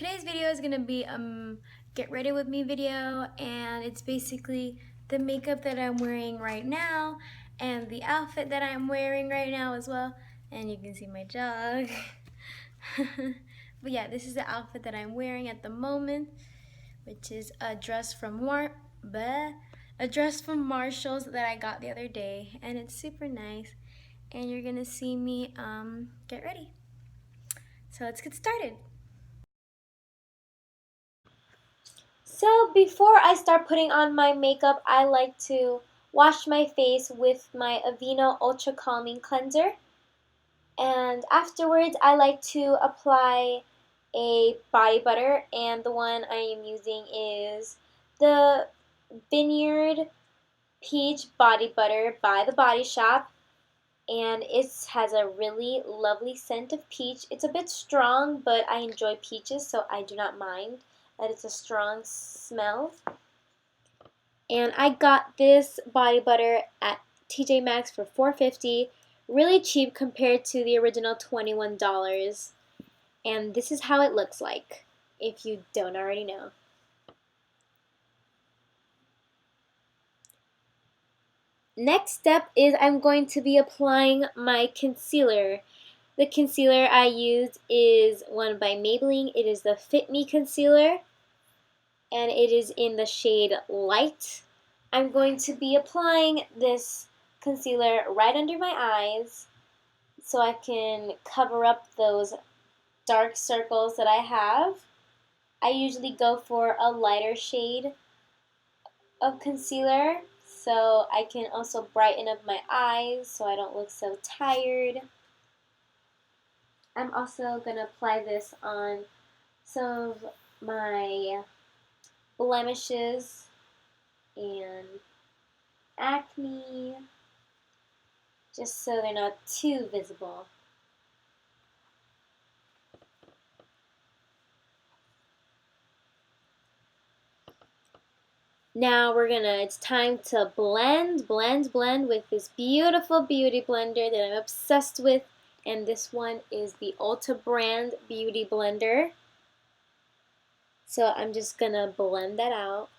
Today's video is gonna be get ready with me video, and it's basically the makeup that I'm wearing right now and the outfit that I'm wearing right now as well. And you can see my jog. But yeah, this is the outfit that I'm wearing at the moment, which is a dress from Marshall's that I got the other day, and it's super nice. And you're gonna see me get ready. So let's get started. So before I start putting on my makeup, I like to wash my face with my Aveeno Ultra Calming Cleanser. And afterwards, I like to apply a body butter, and the one I am using is the Vineyard Peach Body Butter by The Body Shop. And it has a really lovely scent of peach. It's a bit strong, but I enjoy peaches, so I do not mind that it's a strong smell. And I got this body butter at TJ Maxx for $4.50, really cheap compared to the original $21. And this is how it looks like, if you don't already know. Next step is I'm going to be applying my concealer. The concealer I use is one by Maybelline. It is the Fit Me concealer, and it is in the shade Light. I'm going to be applying this concealer right under my eyes so I can cover up those dark circles that I have. I usually go for a lighter shade of concealer so I can also brighten up my eyes so I don't look so tired. I'm also going to apply this on some of my blemishes and acne, just so they're not too visible. Now it's time to blend with this beautiful beauty blender that I'm obsessed with, and this one is the Ulta brand beauty blender. So I'm just gonna blend that out.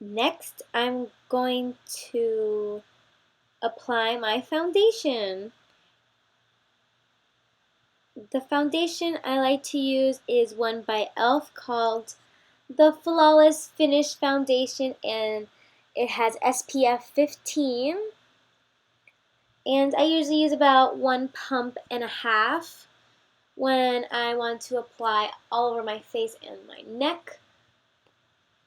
Next, I'm going to apply my foundation. The foundation I like to use is one by e.l.f. called the Flawless Finish Foundation, and it has SPF 15. And I usually use about 1.5 pumps when I want to apply all over my face and my neck.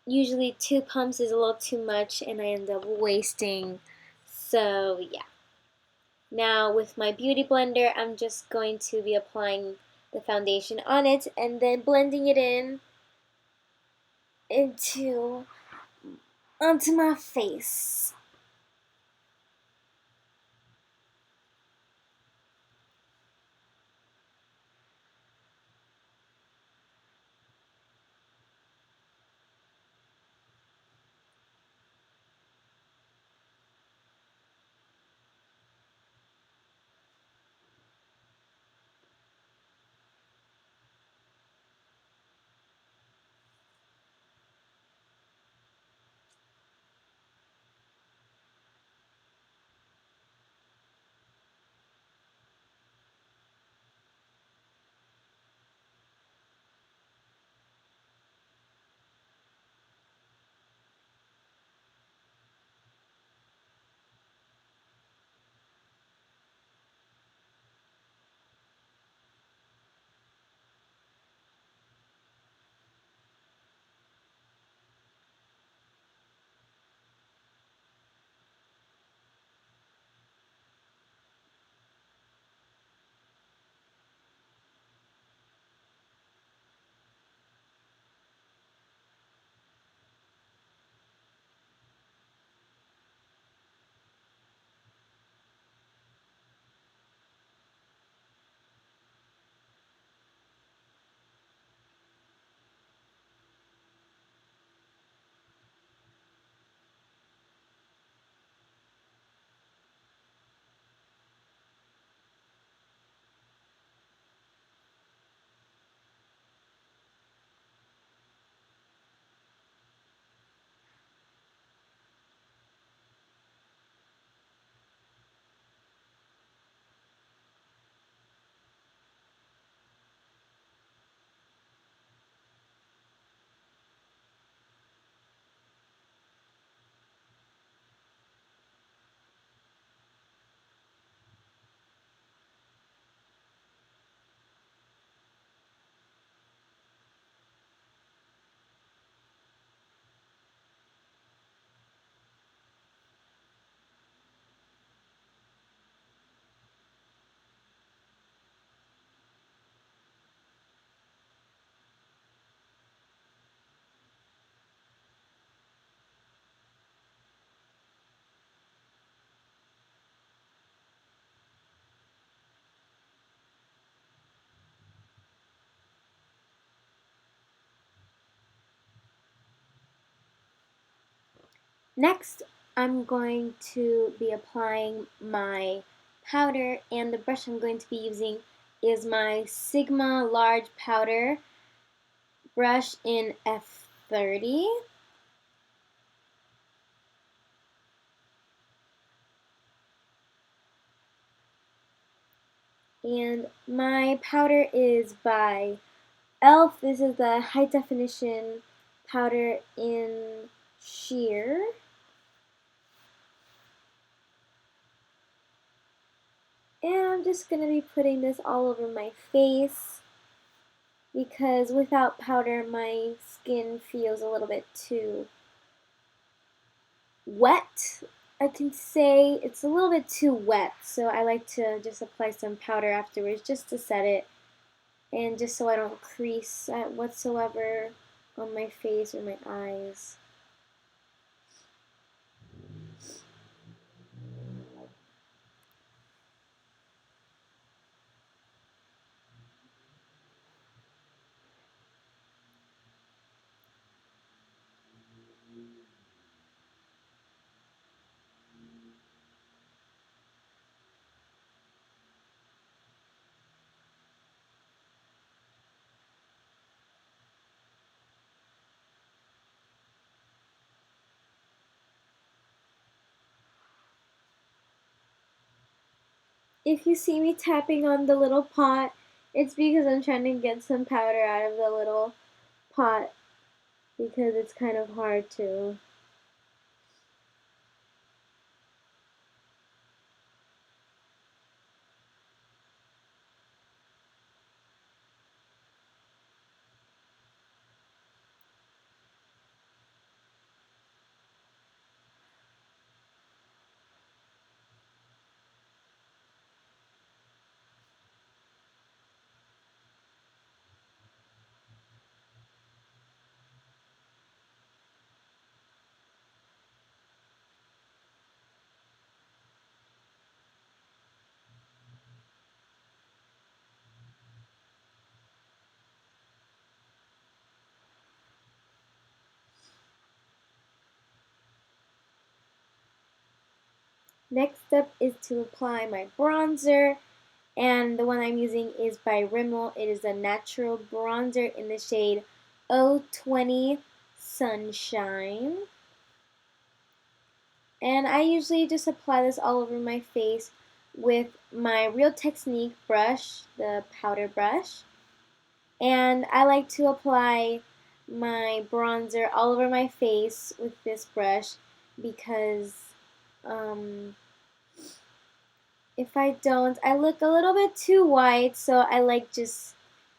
Usually 2 pumps is a little too much and I end up wasting. So yeah. Now with my beauty blender, I'm just going to be applying the foundation on it and then blending it onto my face. Next, I'm going to be applying my powder, and the brush I'm going to be using is my Sigma Large Powder brush in F30. And my powder is by e.l.f. This is the high definition powder in sheer. And I'm just going to be putting this all over my face because without powder my skin feels a little bit too wet. I can say it's a little bit too wet, so I like to just apply some powder afterwards just to set it and just so I don't crease whatsoever on my face or my eyes. If you see me tapping on the little pot, it's because I'm trying to get some powder out of the little pot because it's kind of hard to. Next step is to apply my bronzer, and the one I'm using is by Rimmel. It is a natural bronzer in the shade 020 Sunshine. And I usually just apply this all over my face with my Real Technique brush, the powder brush. And I like to apply my bronzer all over my face with this brush because if I don't, I look a little bit too white, so I like just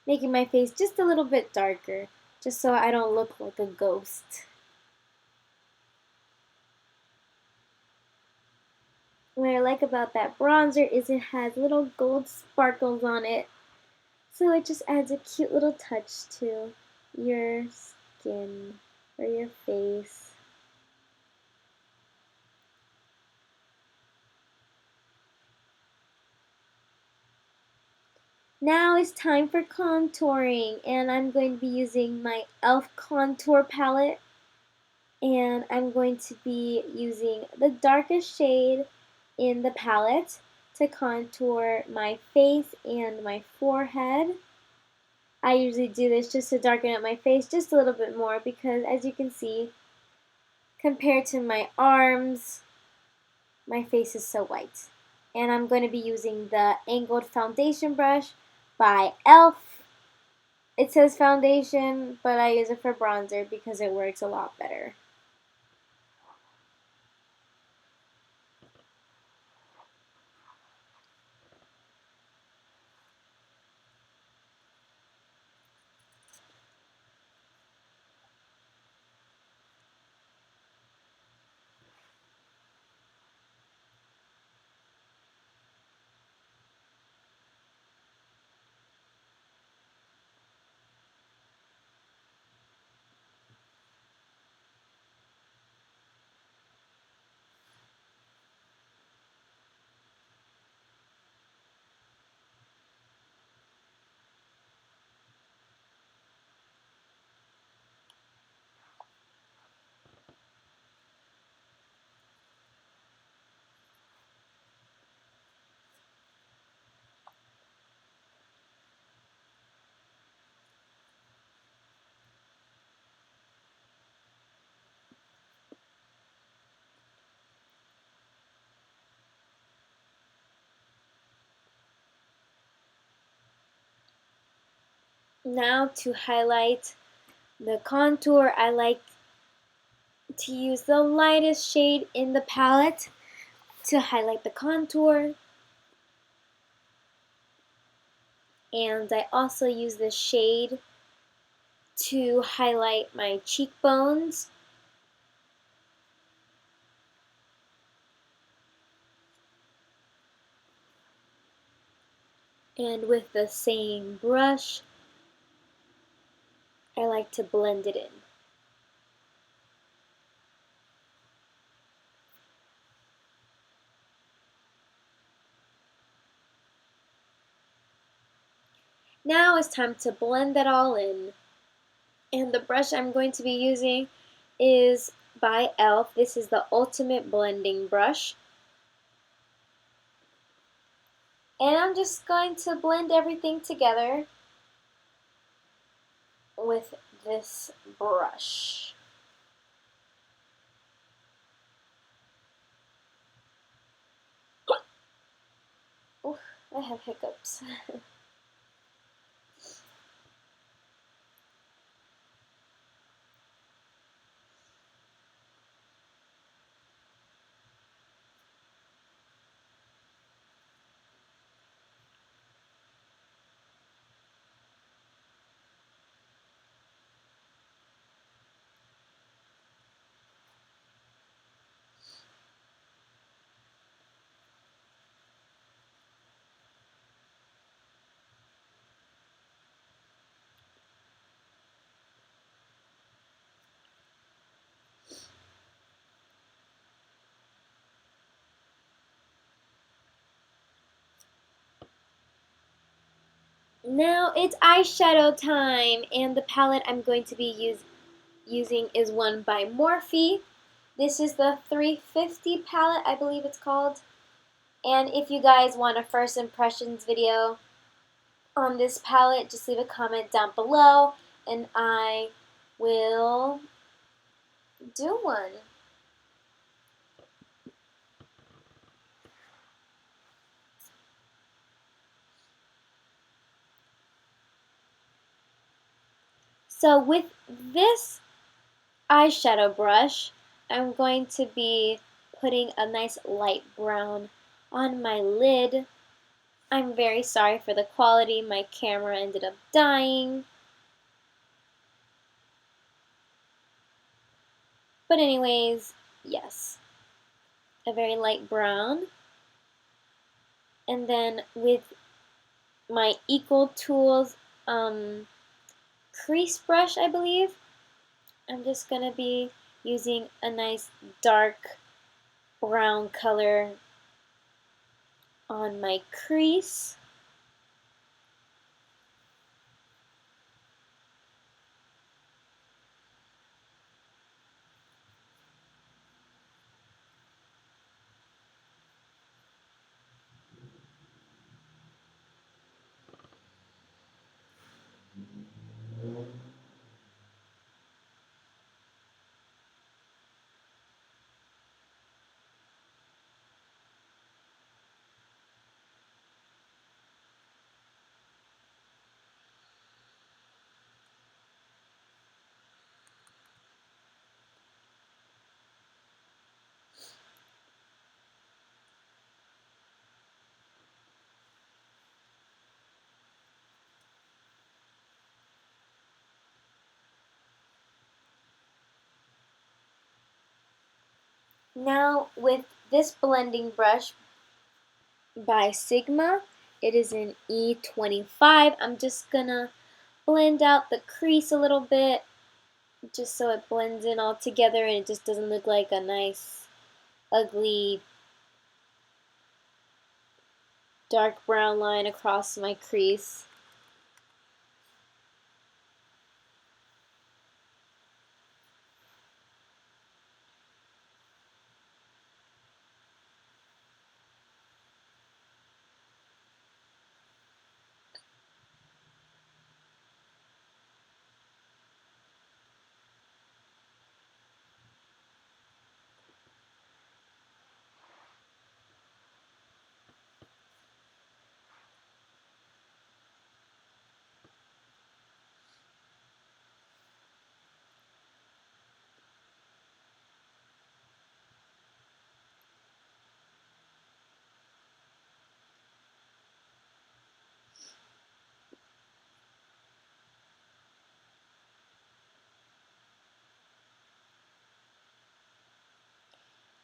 making my face just a little bit darker, just so I don't look like a ghost. What I like about that bronzer is it has little gold sparkles on it, so it just adds a cute little touch to your skin or your face. Now it's time for contouring, and I'm going to be using my e.l.f. contour palette, and I'm going to be using the darkest shade in the palette to contour my face and my forehead. I usually do this just to darken up my face just a little bit more because as you can see, compared to my arms, my face is so white. And I'm going to be using the angled foundation brush by e.l.f. It says foundation, but I use it for bronzer because it works a lot better. Now to highlight the contour, I like to use the lightest shade in the palette to highlight the contour. And I also use this shade to highlight my cheekbones. And with the same brush, I like to blend it in. Now it's time to blend that all in. And the brush I'm going to be using is by e.l.f. This is the Ultimate Blending Brush. And I'm just going to blend everything together with this brush. Oof, I have hiccups. Now it's eyeshadow time, and the palette I'm going to be using is one by Morphe. This is the 350 palette, I believe it's called. And if you guys want a first impressions video on this palette, just leave a comment down below and I will do one. So with this eyeshadow brush, I'm going to be putting a nice light brown on my lid. I'm very sorry for the quality. My camera ended up dying. But anyways, yes, a very light brown. And then with my Equal Tools crease brush, I believe, I'm just going to be using a nice dark brown color on my crease. Now with this blending brush by Sigma, it is in E25. I'm just gonna blend out the crease a little bit just so it blends in all together and it just doesn't look like a nice ugly dark brown line across my crease.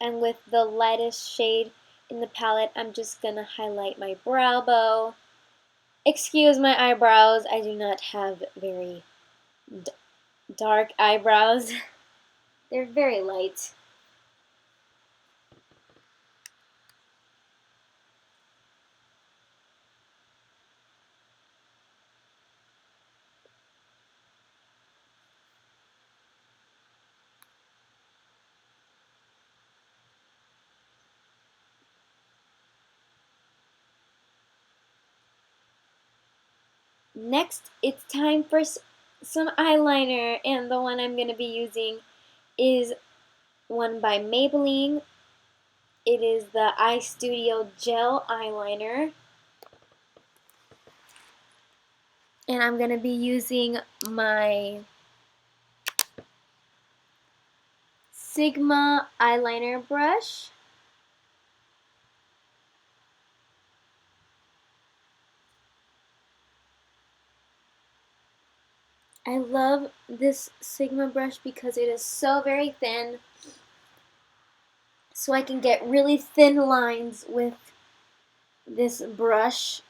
And with the lightest shade in the palette, I'm just gonna highlight my brow bone. Excuse my eyebrows, I do not have very dark eyebrows. They're very light. Next, it's time for some eyeliner, and the one I'm going to be using is one by Maybelline. It is the Eyestudio Gel Eyeliner, and I'm going to be using my Sigma eyeliner brush. I love this Sigma brush because it is so very thin, so I can get really thin lines with this brush.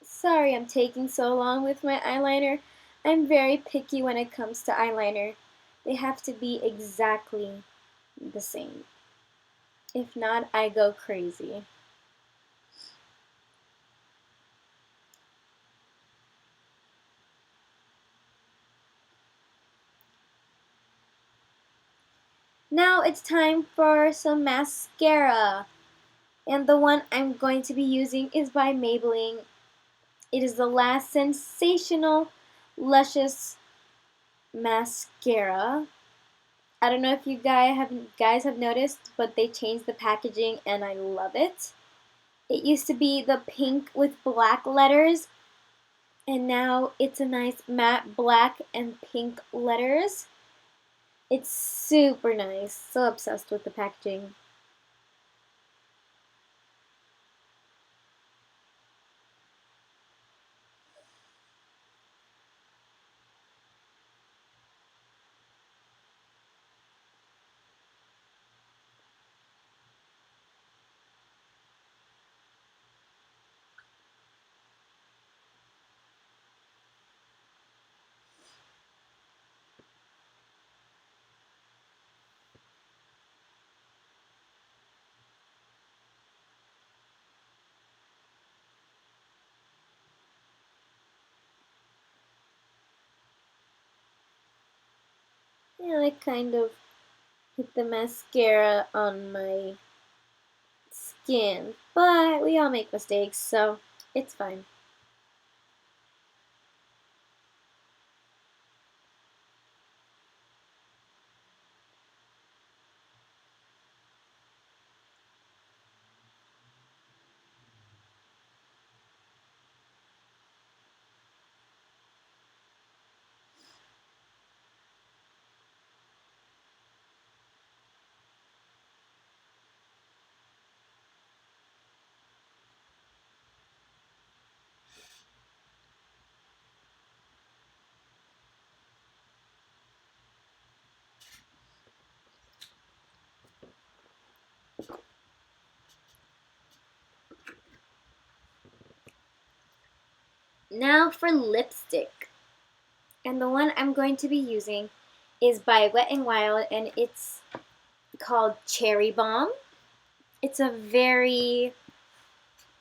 Sorry I'm taking so long with my eyeliner. I'm very picky when it comes to eyeliner. They have to be exactly the same. If not, I go crazy. Now it's time for some mascara. And the one I'm going to be using is by Maybelline. It is the Lash Sensational Luscious Mascara. I don't know if you guys have noticed, but they changed the packaging and I love it. It used to be the pink with black letters, and now it's a nice matte black and pink letters. It's super nice. So obsessed with the packaging. And I kind of hit the mascara on my skin. But we all make mistakes, so it's fine. Now for lipstick. And the one I'm going to be using is by Wet n Wild, and it's called Cherry Bomb. It's a very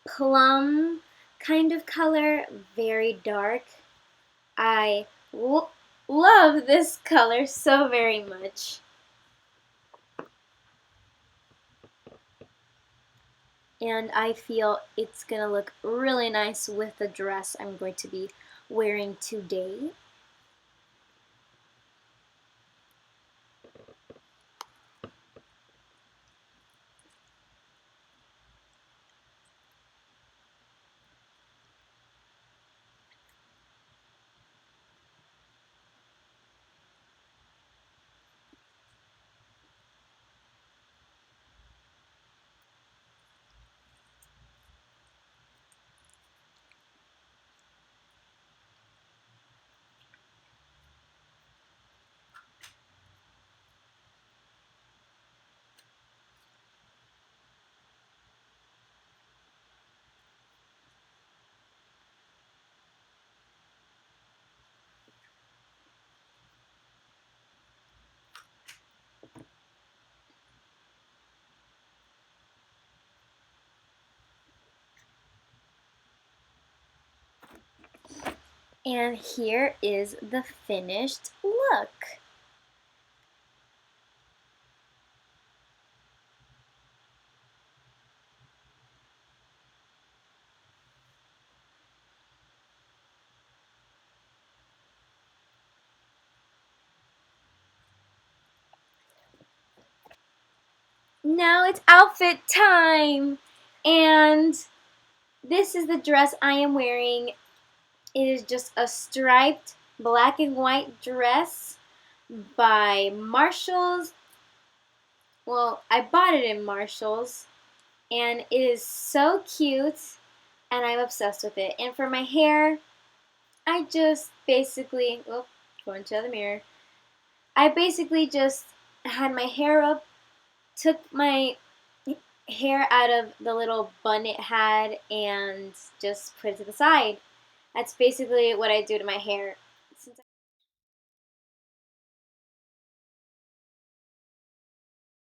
plum kind of color, very dark. I love this color so very much. And I feel it's gonna look really nice with the dress I'm going to be wearing today. And here is the finished look. Now it's outfit time! And this is the dress I am wearing. It is just a striped black and white dress by Marshall's. Well, I bought it in Marshall's, and it is so cute, and I'm obsessed with it. And for my hair, I just basically, oh, going to the mirror. I basically just had my hair up, took my hair out of the little bun it had, and just put it to the side. That's basically what I do to my hair.